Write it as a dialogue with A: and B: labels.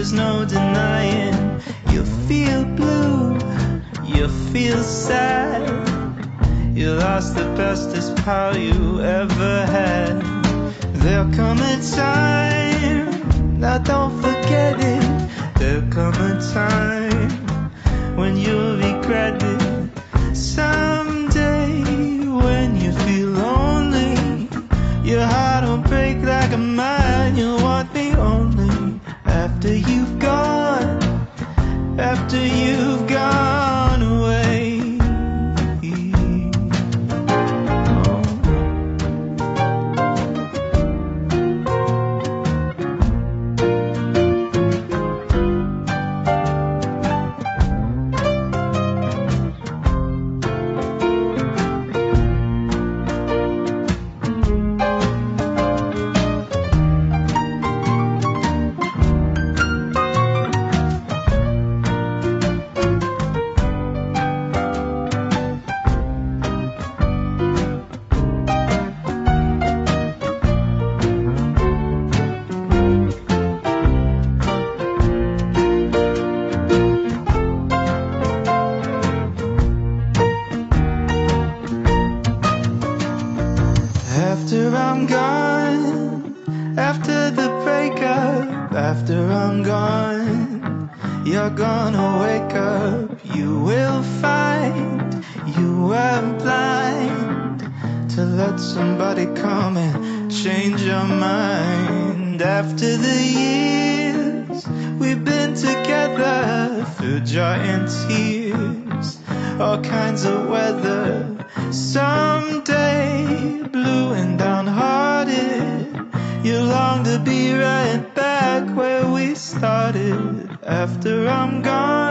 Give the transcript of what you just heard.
A: there's no denying. You feel blue, you feel sad. You lost the bestest pal you ever had. There'll come a time, now don't forget it. There'll come a time when you'll regret it. Someday when you feel lonely, your heart will break like a mine. You'll want me only after you've gone, after you've gone away. After I'm gone, after the breakup, after I'm gone, you're gonna wake up. You will find you were blind to let somebody come and change your mind. After the years we've been together, through joy and tears, all kinds of weather. Someday, blue and downhearted, you long to be right back where we started. After I'm gone,